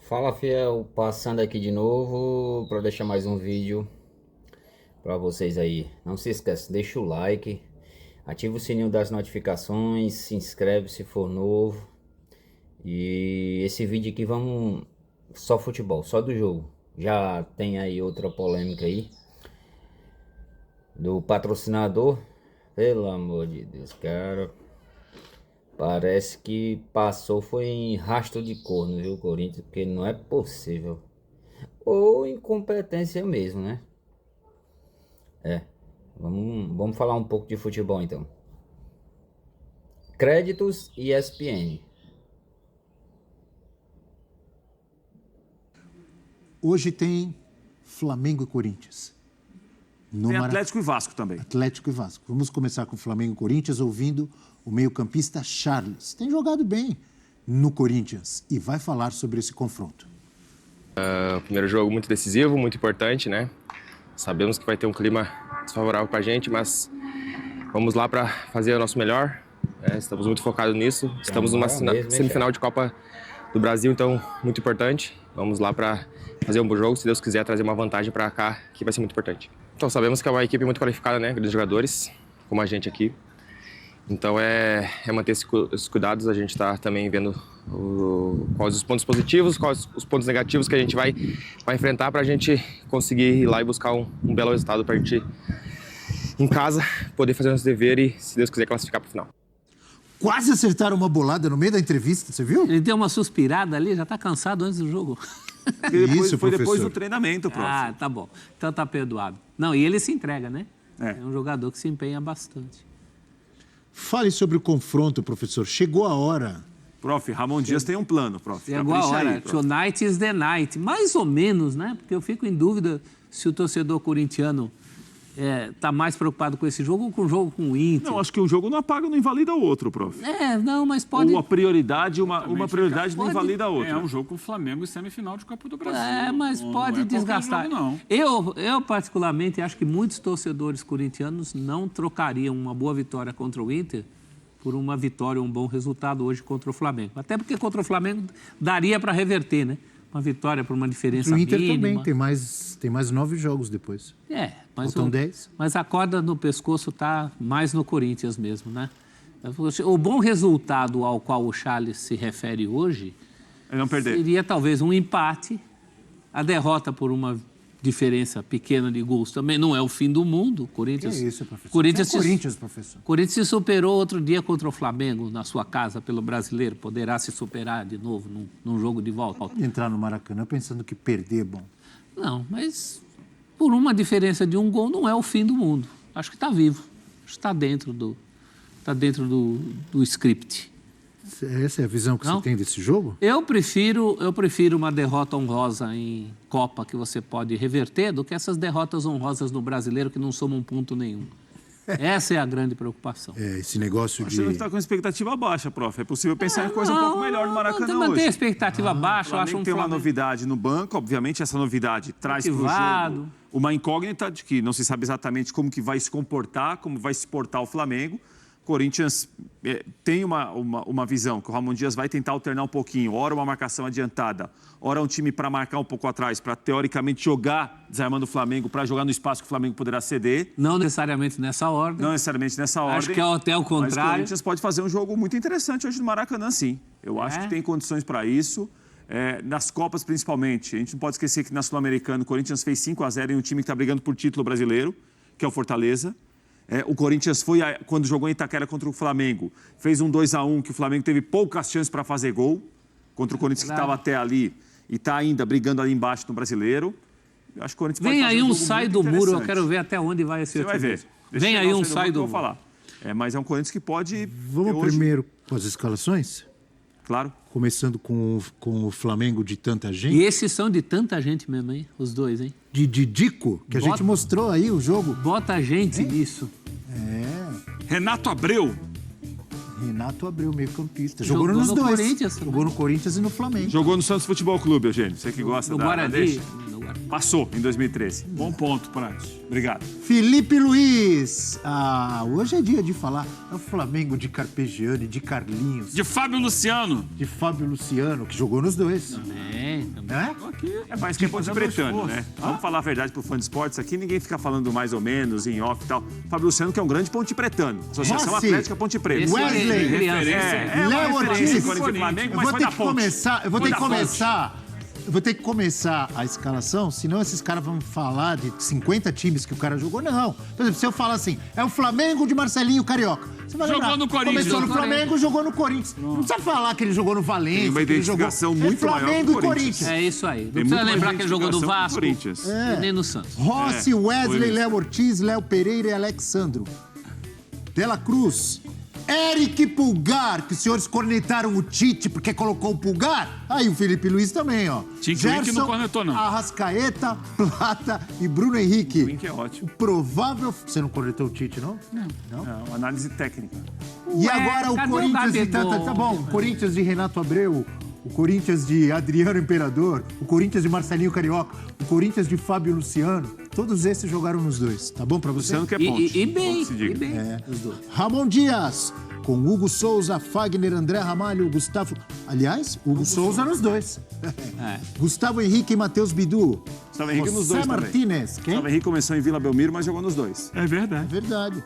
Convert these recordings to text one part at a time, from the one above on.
Fala, fiel, passando aqui de novo para deixar mais um vídeo para vocês aí. Não se esqueça, deixa o like, ativa o sininho das notificações, se inscreve se for novo. E esse vídeo aqui vamos só futebol, só do jogo. Já tem aí outra polêmica aí do patrocinador. Pelo amor de Deus, cara. Parece que passou foi em rastro de corno, viu, Corinthians? Porque não é possível. Ou incompetência mesmo, né? É. Vamos falar um pouco de futebol então. Créditos e ESPN. Hoje tem Flamengo e Corinthians. Tem Atlético e Vasco também. Atlético e Vasco. Vamos começar com Flamengo e Corinthians ouvindo o meio-campista Charles. Tem jogado bem no Corinthians e vai falar sobre esse confronto. Primeiro jogo muito decisivo, muito importante, né? Sabemos que vai ter um clima desfavorável pra gente, mas vamos lá para fazer o nosso melhor. Estamos muito focados nisso. Estamos numa semifinal de Copa do Brasil, então muito importante. Vamos lá para fazer um bom jogo, se Deus quiser trazer uma vantagem para cá, que vai ser muito importante. Então sabemos que é uma equipe muito qualificada, né? Grandes jogadores, como a gente aqui. Então é manter esses cuidados. A gente está também vendo quais os pontos positivos, quais os pontos negativos que a gente vai enfrentar para a gente conseguir ir lá e buscar um belo resultado para a gente, em casa, poder fazer nosso dever e, se Deus quiser, classificar para o final. Quase acertaram uma bolada no meio da entrevista, você viu? Ele deu uma suspirada ali, já está cansado antes do jogo. Foi depois do treinamento, prof. Ah, tá bom. Então tá perdoado. Não, e ele se entrega, né? É um jogador que se empenha bastante. Fale sobre o confronto, professor. Chegou a hora. Prof, Ramon Dias tem um plano, prof. Chegou a hora. Tonight is the night. Mais ou menos, né? Porque eu fico em dúvida se o torcedor corintiano tá mais preocupado com esse jogo ou com o jogo com o Inter. Não, acho que um jogo não apaga, não invalida o outro, prof. Não, mas pode... Ou a prioridade, uma prioridade não invalida a outra. É um jogo com o Flamengo e semifinal de Copa do Brasil. Mas pode desgastar. Jogo, não. Eu, particularmente, acho que muitos torcedores corintianos não trocariam uma boa vitória contra o Inter por uma vitória, um bom resultado hoje contra o Flamengo. Até porque contra o Flamengo daria para reverter, né? Uma vitória por uma diferença mínima. O Inter também tem mais 9 jogos depois. Mas faltam 10. Mas a corda no pescoço está mais no Corinthians mesmo, né? O bom resultado ao qual o Charles se refere hoje não perder. Seria talvez um empate. A derrota por uma diferença pequena de gols também não é o fim do mundo. Corinthians, que é isso, professor? Corinthians, professor. Corinthians se superou outro dia contra o Flamengo na sua casa pelo Brasileiro. Poderá se superar de novo num jogo de volta. Pode entrar no Maracanã pensando que perder é bom. Não, mas por uma diferença de um gol não é o fim do mundo. Acho que está vivo. Acho que está dentro do script. Essa é a visão que você tem desse jogo? Eu prefiro uma derrota honrosa em Copa que você pode reverter do que essas derrotas honrosas no Brasileiro que não somam ponto nenhum. Essa é a grande preocupação. Esse negócio de... Você não está com expectativa baixa, prof. É possível pensar em coisa um pouco melhor no Maracanã hoje. Manter a expectativa baixa, eu acho tem uma novidade no banco. Obviamente, essa novidade traz para o jogo uma incógnita de que não se sabe exatamente como que vai se comportar, como vai se portar o Flamengo. Corinthians tem uma visão que o Ramon Dias vai tentar alternar um pouquinho. Ora uma marcação adiantada, ora um time para marcar um pouco atrás, para teoricamente jogar, desarmando o Flamengo, para jogar no espaço que o Flamengo poderá ceder. Não necessariamente nessa ordem. Não necessariamente nessa ordem. Acho que é até o contrário. Mas o Corinthians pode fazer um jogo muito interessante hoje no Maracanã, sim. Eu acho que tem condições para isso. Nas Copas, principalmente. A gente não pode esquecer que na Sul-Americana o Corinthians fez 5-0 em um time que está brigando por título brasileiro, que é o Fortaleza. O Corinthians quando jogou em Itaquera contra o Flamengo, fez um 2-1, que o Flamengo teve poucas chances para fazer gol, contra o Corinthians que estava até ali e está ainda brigando ali embaixo no Brasileiro. Eu acho que o Corinthians pode fazer um sai do muro, eu quero ver até onde vai esse Você vai ver. Vem aí um sai do muro. Vou falar. Mas é um Corinthians que pode... Vamos primeiro com as escalações? Claro. Começando com o Flamengo de tanta gente. E esses são de tanta gente mesmo, hein? Os dois, hein? De Didico, que a gente mostrou aí o jogo. Bota a gente nisso. Renato Abreu, meio-campista. Jogou nos dois. Corinthians, jogou no Corinthians e no Flamengo. jogou no Santos Futebol Clube, Eugênio. Você que gosta da deixa. Passou em 2013. Bom ponto, Prati. Obrigado. Felipe Luiz. Hoje é dia de falar. É o Flamengo de Carpegiani, de Carlinhos. De Fábio Luciano. De Fábio Luciano, que jogou nos dois. Também. também. É mais que Ponte Pretano, né? Vamos falar a verdade pro fã de esportes aqui, ninguém fica falando mais ou menos, em off e tal. Fábio Luciano, que é um grande Ponte Pretano. Associação Rossi, Atlética Ponte Preta. Esse Wesley, Léo Ortiz. Flamengo, Eu mas vou foi ter da que Ponte. começar, eu vou Foi ter que da Ponte. começar. Eu vou ter que começar a escalação, senão esses caras vão falar de 50 times que o cara jogou. Não. Por exemplo, se eu falar assim, é o Flamengo de Marcelinho Carioca. Você vai Jogou lembrar. no Corinthians. Começou no Flamengo, jogou no Corinthians. Não precisa falar que ele jogou no Valência. Tem uma que ele jogou... identificação muito é maior Flamengo com o e Corinthians. É isso aí. Não Tem precisa muito mais lembrar que ele jogou no identificação com o Vasco Corinthians. e nem no Santos. Rossi, Wesley, foi isso. Léo Ortiz, Léo Pereira e Alexandro. Dela Cruz. Eric Pulgar, que os senhores cornetaram o Tite porque colocou o Pulgar. Aí o Felipe Luiz também, ó. Tinha que o Wink não cornetou, não. Arrascaeta, Plata e Bruno Henrique. O Wink é ótimo. Provável... Você não cornetou o Tite, não? Não, análise técnica. E agora o cadê o Corinthians de... Gabigol? Tá bom, o Corinthians de Renato Abreu, o Corinthians de Adriano Imperador, o Corinthians de Marcelinho Carioca, o Corinthians de Fábio Luciano. Todos esses jogaram nos dois. Tá bom pra você? Luciano que é Ponte. E bem, Ponte se diga. e bem. Os dois. Ramon Dias, com Hugo Souza, Fagner, André Ramalho, Gustavo... Aliás, Hugo Souza nos dois. Gustavo Henrique e Matheus Bidu. Gustavo Henrique nos José dois também. Martínez. Quem? Gustavo Henrique começou em Vila Belmiro, mas jogou nos dois. É verdade. Verdade.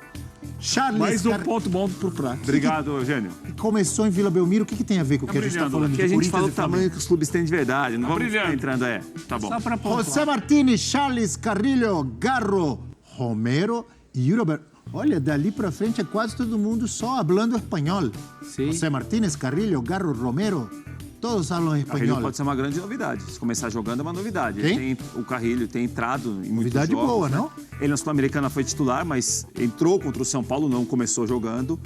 Charles Mais um ponto bom pro Prato. Obrigado, Eugênio. começou em Vila Belmiro. O que tem a ver com o que a gente tá brilhando, falando Aqui de a gente Corinthians fala e o tamanho Flamengo? que os clubes têm de verdade. Não vamos brilhando. ficar entrando, Tá bom. Só pra pontuar. José Martini, Charles Carrilho, Garro, Romero e Robert. Olha, dali pra frente é quase todo mundo só falando espanhol. Sim. José Martínez, Carrilho, Garro, Romero, todos falam Carrilho espanhol. pode ser uma grande novidade. Se começar jogando é uma novidade. Quem? Ele o Carrilho tem entrado em muitos Novidade jogos, boa, né? não? Ele na Sul-Americana foi titular, mas entrou contra o São Paulo, não começou jogando.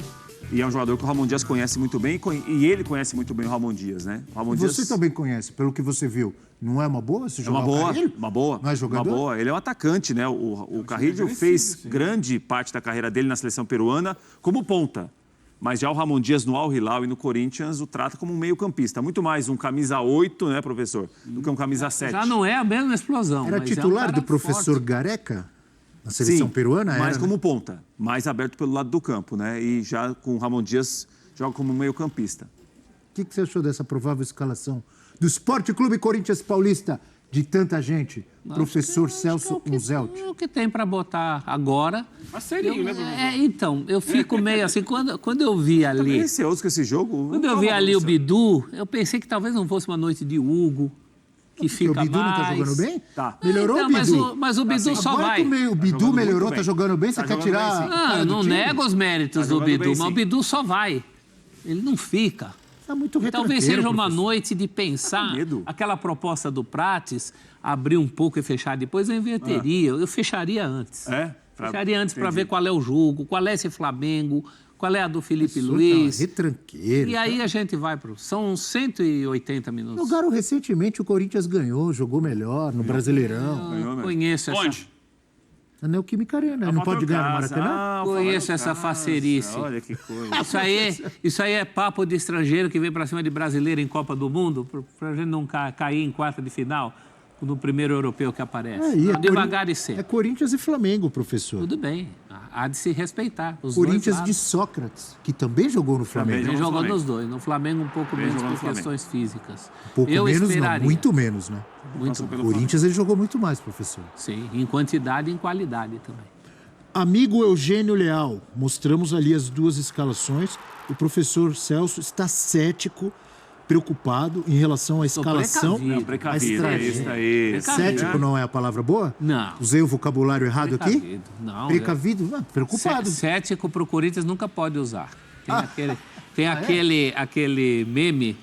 E é um jogador que o Ramon Dias conhece muito bem e ele conhece muito bem o Ramon Dias, né? O Ramon Você Dias também conhece, pelo que você viu. Não é uma boa se é jogar uma o boa, Carrilho? uma boa. Não é jogador? Uma boa. Ele é um atacante, né? O Carrilho fez grande parte da carreira dele na seleção peruana como ponta. Mas já o Ramon Dias no Al Hilal e no Corinthians o trata como um meio-campista. Muito mais um camisa 8, né, professor? Do que um camisa 7. Já não é a mesma explosão. Era mas é um titular cara do professor forte. Gareca? Na seleção peruana? mais Era, como né? ponta. Mais aberto pelo lado do campo, né? E já com o Ramon Dias joga como meio-campista. O que você achou dessa provável escalação do Esporte Clube Corinthians Paulista de tanta gente? Professor Celso Unzelt. É o que tem para botar agora. Parceirinho, né, professor? Então, eu fico meio assim, quando eu vi Tá meio ali... receoso com esse jogo. Quando eu vi ali o Bidu, eu pensei que talvez não fosse uma noite de Hugo, que Porque fica o Bidu mais... não tá jogando bem? Tá. Melhorou Então, o Bidu? mas o Bidu só Agora vai. que o Bidu jogando melhorou, muito tá bem. jogando bem, você Tá quer jogando tirar... bem, sim. o cara Eu do não time? nego os méritos Tá do jogando Bidu, bem, mas o sim. Bidu só vai. Ele não fica. Tá muito Talvez retranqueiro, seja uma professor. noite de pensar. Tá com medo. Aquela proposta do Prates, abrir um pouco e fechar depois, eu inverteria. Eu fecharia antes. Fecharia antes para ver qual é o jogo, qual é esse Flamengo, qual é a do Felipe Professor, Luiz. tá retranqueiro. E aí a gente vai para... São 180 minutos. Jogaram recentemente, o Corinthians ganhou, jogou melhor no Brasileirão. Eu conheço essa... Onde? Na Neoquímica Arena, não pode ganhar no Maracanã? Ah, Conheço essa facerice. Olha que coisa. Isso aí é papo de estrangeiro que vem para cima de brasileiro em Copa do Mundo, para a gente não cair em quarta de final no primeiro europeu que aparece. E Não, devagar e É sempre. Corinthians e Flamengo, professor. Tudo bem. Há de se respeitar. Os Corinthians dois de lados. Sócrates, que também jogou no Flamengo. Ele jogou no jogou Flamengo. nos dois. No Flamengo um pouco menos jogou no por Flamengo. questões físicas. Pouco Eu menos, esperaria. não, muito menos, né? Muito O Corinthians ele jogou muito mais, professor. Sim, em quantidade e em qualidade também. Amigo Eugênio Leal, mostramos ali as duas escalações. O professor Celso está cético, preocupado em relação à escalação. precavido. à Precavido, estratégia. isso aí. Precavido. Cético não é a palavra boa? Não. Usei o vocabulário errado aqui? Precavido. Não. Precavido? Não, preocupado. Cético para o Corinthians nunca pode usar. Tem aquele meme,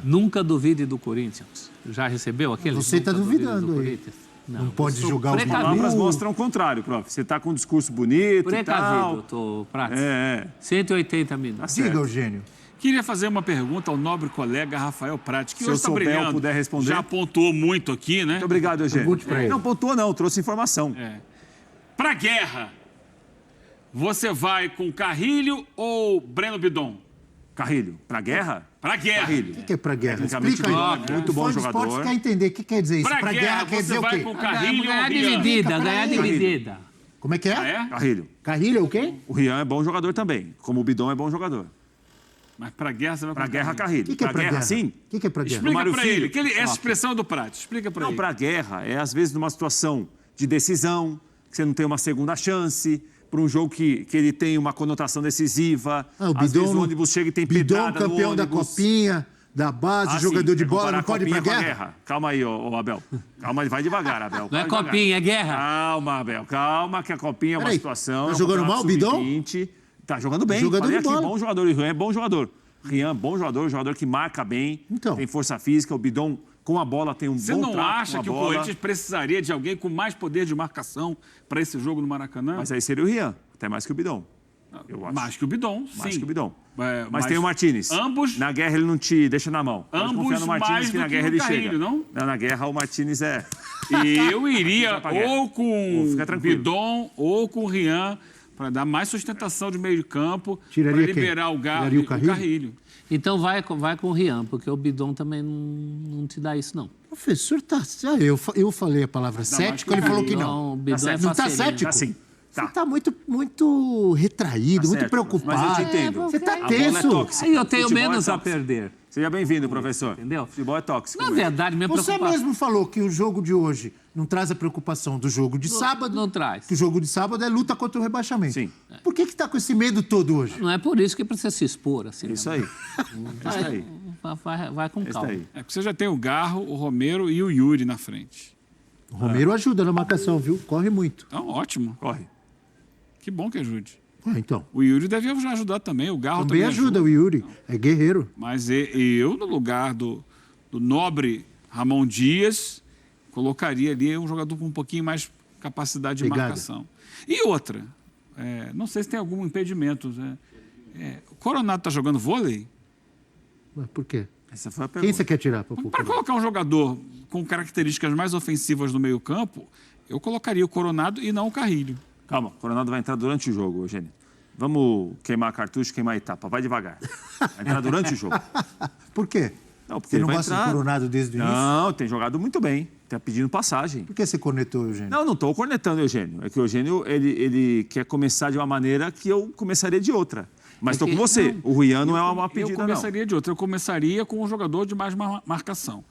nunca duvide do Corinthians. Já recebeu aquele? Você tá Nunca duvide duvidando do aí. Corinthians? Não pode eu sou jogar os As precavido. palavras mostram o contrário, prof. Você tá com um discurso bonito e Precavido, tal. tô Prates. É. 180 minutos. Diga, Eugênio. Queria fazer uma pergunta ao nobre colega Rafael Prati, que Se eu hoje está souber ou brilhando. puder responder. Já pontuou muito aqui, né? Muito obrigado, Eugênio. Pergunte pra ele. Não pontuou não, trouxe informação. Pra guerra, você vai com Carrilho ou Breno Bidon? Carrilho, pra guerra? Pra guerra. Carrilho. O que é pra guerra? Tecnicamente Explica aí. bom, muito bom O fã de jogador. esportes quer entender. O que quer dizer isso? Pra guerra, quer você dizer o vai quê? com Carrilho Ganhar ou Rian? dividida, Fica pra ganhar ele. dividida. Como é que é? Ah, é? Carrilho. Carrilho é o quê? O Rian é bom jogador também, como o Bidon é bom jogador. Mas pra guerra você vai Pra com guerra, Carrilho. Carrilho. O que é pra guerra? sim? O que é pra guerra? Explica Mário pra Filho. ele. Essa expressão é do Prato. Explica pra Não, ele. pra guerra é às vezes numa situação de decisão, que você não tem uma segunda chance, para um jogo que ele tem uma conotação decisiva. O às vezes o Bidon, ônibus chega e tem Bidon, pedrada no campeão da ônibus. Copinha, da base, jogador de quer bola, comparar não pode ir pra Copinha com a guerra? Calma aí, ô Abel. Calma, vai devagar, Abel. Não é vai devagar. copinha, é guerra. Calma, Abel. Calma, que a Copinha é uma Peraí, situação. tá é um jogando campeonato mal o Bidon? sub-20. Tá jogando bem. Jogador Falei de aqui, bola. bom jogador. O Rian é bom jogador. Rian, bom jogador que marca bem, Então. tem força física. O Bidon, com a bola, tem um Você bom não trato acha com que a o bola. Corinthians precisaria de alguém com mais poder de marcação para esse jogo no Maracanã? Mas aí seria o Rian, até mais que o Bidon. Eu acho. Mais que o Bidon, sim. Mais que o Bidon. É, mas tem o Martínez. Ambos. Na guerra ele não te deixa na mão. Pode Ambos confiar no Martínez mais que do na que guerra no ele Carrilho, chega. não? Na guerra o Martínez é... E eu iria Vai pra guerra. ou com Fica o tranquilo. Bidon ou com o Rian para dar mais sustentação de meio de campo, para Tiraria quem? liberar o Tiraria o Carrilho? Então vai com o Rian, porque o Bidon também não te dá isso, não. Professor, tá... Eu falei a palavra cético, ele falou que não. O Bidon é Não tá parceirinho. cético? Tá sim. Tá. Você tá muito retraído, muito certo, preocupado. mas eu te entendo. Você tá A bola é tenso. tóxica. Aí eu tenho Futebol é menos a tóxico. perder. Seja bem-vindo, professor. Entendeu? Futebol é tóxico. Na verdade, minha Você preocupação... mesmo falou que o jogo de hoje não traz a preocupação do jogo de sábado. não traz. Que o jogo de sábado é luta contra o rebaixamento. Sim. Por que tá com esse medo todo hoje? Não é por isso que precisa se expor, assim. Isso né? aí. Isso aí. Vai com Isso calma. aí. É porque você já tem o Garro, o Romero e o Yuri na frente. O Romero ajuda na marcação, viu? Corre muito. Então, ótimo. Corre. Que bom que ajude. Então. O Yuri deve já ajudar também, o Garro Também ajuda o Yuri. É guerreiro. Mas eu, no lugar do nobre Ramon Dias, colocaria ali um jogador com um pouquinho mais capacidade de Pegada. marcação. E outra, não sei se tem algum impedimento. O Coronado está jogando vôlei? Mas por quê? Essa foi a Quem pergunta. você quer tirar? Para colocar um jogador com características mais ofensivas no meio-campo, eu colocaria o Coronado e não o Carrilho. Calma, o Coronado vai entrar durante o jogo, Eugênio. Vamos queimar cartucho, queimar etapa. Vai devagar. Vai entrar durante o jogo. Por quê? Não, porque Você ele não vai gosta entrar... do Coronado desde o início? Não, tem jogado muito bem. Tá pedindo passagem. Por que você cornetou, Eugênio? Não estou cornetando o Eugênio. É que o Eugênio, ele quer começar de uma maneira que eu começaria de outra. Mas estou com você. O Rian não é uma pedida, Eu começaria de outra. Eu começaria com um jogador de mais marcação.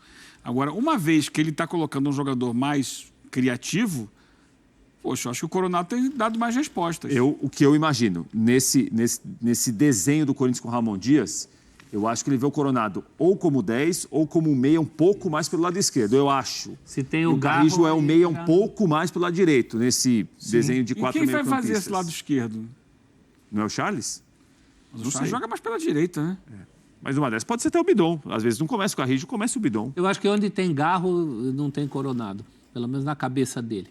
Agora, uma vez que ele está colocando um jogador mais criativo, poxa, eu acho que o Coronado tem dado mais respostas. O que eu imagino, nesse desenho do Corinthians com o Ramon Dias, eu acho que ele vê o Coronado ou como 10 ou como meia um pouco mais pelo lado esquerdo, eu acho. Se tem E o o Carrijo Garro, é um aí meia um já- pouco mais pelo lado direito, nesse desenho de E quatro quem vai fazer meio-campistas. esse lado esquerdo? Não é o Charles? Mas Não o Charles sei. joga mais pela direita, né? Mas uma dessas pode ser até o Bidon. Às vezes não começa o Carrijo, começa o Bidon. Eu acho que onde tem Garro, não tem Coronado. Pelo menos na cabeça dele.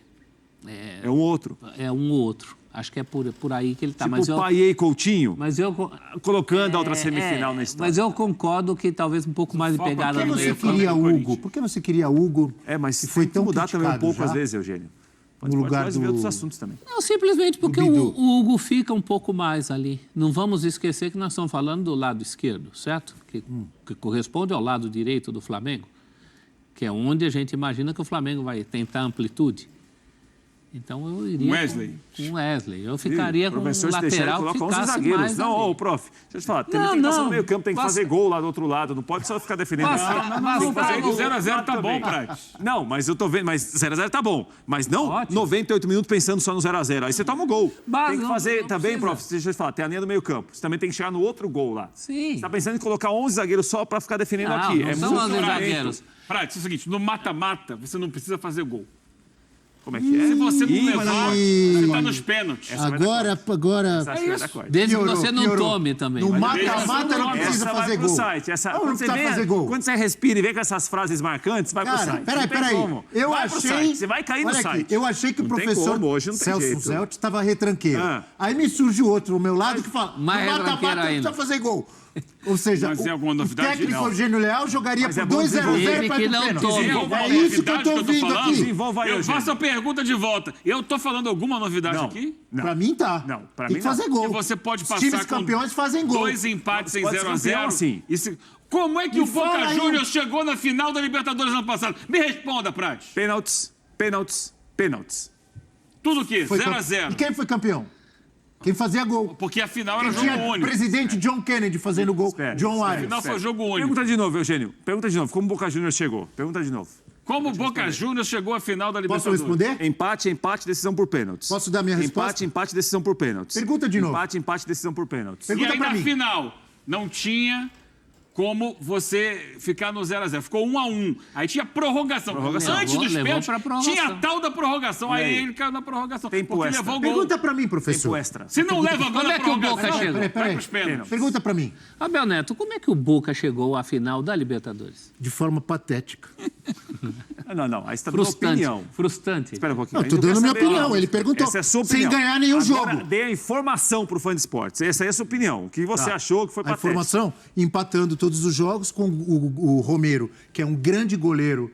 É um outro. É um ou outro. Acho que é por aí que ele está. Tipo o Paier e Coutinho, Mas eu... colocando a outra semifinal na história. Mas eu concordo que talvez um pouco mais de Foco pegada Por que no você meio campo. queria do Hugo? Corinthians. Por que você queria Hugo? Mas que foi foi tem que tão mudar também um criticado pouco já? às vezes, Eugênio. Pode, No lugar pode ver do- outros assuntos também. Não, simplesmente porque Bidu. o Hugo fica um pouco mais ali. Não vamos esquecer que nós estamos falando do lado esquerdo, certo? Que corresponde ao lado direito do Flamengo, que é onde a gente imagina que o Flamengo vai tentar amplitude. Então eu iria Wesley. com Wesley. Eu ficaria com um professor Teixeira lateral que coloca 11 ficasse zagueiros. mais Não, ali. ô, prof, deixa eu te falar. Tem Não, que passar não. no meio campo, tem que Passa- fazer gol lá do outro lado. Não pode só ficar defendendo. Passa- Não, Mas Não, não pra tá ele bom. o 0x0 tá também. bom, Prates. Não, mas eu tô vendo, mas 0x0 tá bom. Mas não Ótimo. 98 minutos pensando só no 0x0. Aí você toma o gol. Mas tem que não- fazer não também, precisa. prof, deixa eu te falar, tem a linha do meio campo. Você também tem que chegar no outro gol lá. Sim. Você tá pensando em colocar 11 zagueiros só pra ficar defendendo Não, aqui. não É são muito 11 talento. zagueiros. Prates, é o seguinte, no mata-mata, você não precisa fazer gol. Como é que é? Se você não Ih, levar, Ih. você tá nos pênaltis. Agora, Acho que vai dar isso. corte. Desde que Piorou, você não piorou. tome também. No Mas mata-mata não essa precisa Essa vai fazer pro gol. site. Essa, Não, não quando, precisa você fazer gol. quando você respira e vê com essas frases marcantes, vai pro Cara, site. peraí, Não tem peraí. como. Eu Vai pro achei. site, você vai cair no Olha site. aqui, eu achei que o Não tem professor como, hoje não tem Celso jeito. Zelt estava retranqueiro. Ah. Aí me surge outro ao meu lado que fala: no Mais mata-mata retranqueiro não precisa ainda. fazer gol. Ou seja, Mas tem alguma o novidade? técnico Não. Eugênio Leal jogaria Mas por é bom 2-0-0 desenvolver. para Que o não pênalti. tome. Tem alguma É isso que eu novidade tô que eu tô ouvindo falando? aqui. Desenvolva aí, Eu Eugênio. faço a pergunta de volta. Eu tô falando alguma novidade Não. aqui? Não. Pra mim tá. Não, pra Tem mim que fazer não. gol. E você pode Os passar times com campeões fazem gol. 2 empates em Pode ser 0x0. campeão assim. Como é que Me o Boca fala aí. Juniors chegou na final da Libertadores ano passado? Me responda, Prates. Pênaltis, pênaltis, pênaltis. Tudo o quê? Foi 0x0. E quem foi campeão? Quem fazia gol. Porque a final era Quem jogo tinha único. presidente John Kennedy fazendo gol. John A Arias. final foi jogo único. Pergunta de novo, Eugênio. Pergunta de novo. Como o Boca Juniors chegou? Pergunta de novo. Como o Boca Juniors chegou à final da Posso Libertadores? responder? Empate, decisão por pênaltis. Posso dar minha resposta? Empate, decisão por pênaltis. Pergunta de novo. Empate, decisão por pênaltis. E Pergunta aí, pra na mim. final, não tinha como você ficar no 0x0. Ficou 1x1. Aí tinha prorrogação. Antes dos Levou pênaltis, pra prorrogação. tinha a tal da prorrogação. Aí ele caiu na prorrogação. Tempo porque extra. levou o gol. Pergunta pra mim, professor. Tempo extra. Se não leva gol Quando na é que o Boca prorrogação, chegou? vai pros pênaltis. Pergunta pra mim. Abel Neto, como é que o Boca chegou à final da Libertadores? De forma patética. Não. Aí você tá dando Frustrante. opinião. Frustrante. Espera um pouquinho. Eu tô Aí dando quero minha saber- opinião. Ele perguntou. Essa é a sua Sem opinião. ganhar nenhum Agora, jogo. dê a informação pro fã de esportes. Essa é a sua opinião. O que você achou que foi A patético. informação, empatando todos os jogos com o Romero, que é um grande goleiro,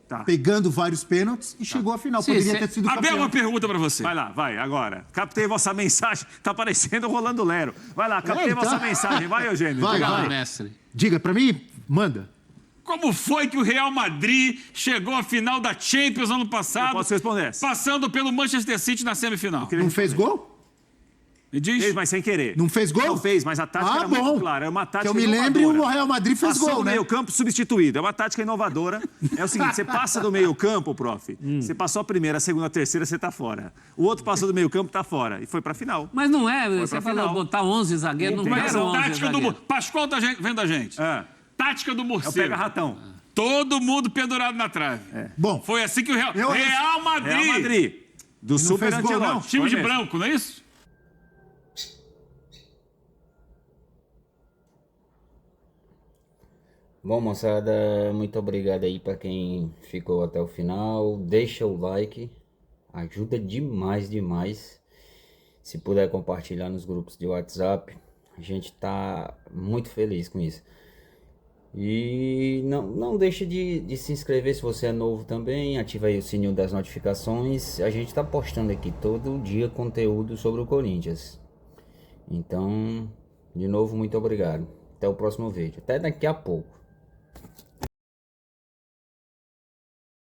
Tá. pegando vários pênaltis e chegou à final. Sim, Poderia sim. ter sido Abel, campeão. uma pergunta pra você. Vai lá, vai, agora. Captei vossa mensagem. Tá parecendo o Rolando Lero. Vai lá, captei Vai, tá. vossa mensagem. Vai, Eugênio. Vai, Diga lá. vai. Mestre. Diga pra mim, manda. Como foi que o Real Madrid chegou à final da Champions ano passado? Eu posso responder essa. Passando pelo Manchester City na semifinal. Não fez gol? Me diz. Fez, mas sem querer. Não fez gol? Não fez, mas a tática era muito clara. É uma tática Que eu me lembre, inovadora. o Real Madrid fez Passou gol, do né? meio campo substituído. É uma tática inovadora. É o seguinte, você passa do meio campo, prof. Você passou a primeira, a segunda, a terceira, você tá fora. O outro passou do meio campo, tá fora. E foi pra final. Mas não é, você pra falou final. botar 11 zagueiros, não Tem Mas pegaram a 11 tática do zagueiros. Pascoal tá vendo a gente. É. Tática do É o morcego. pega-ratão. Todo mundo pendurado na trave. Bom, Foi assim que o Real Madrid. Real Madrid. Do Super fez gol, não. Ancelotti. Time Foi de mesmo. branco, não é isso? Bom, moçada, muito obrigado aí para quem ficou até o final. Deixa o like, ajuda demais, demais. Se puder compartilhar nos grupos de WhatsApp, a gente tá muito feliz com isso. E não deixe de se inscrever se você é novo também. Ativa aí o sininho das notificações. A gente tá postando aqui todo dia conteúdo sobre o Corinthians. Então, de novo, muito obrigado. Até o próximo vídeo. Até daqui a pouco.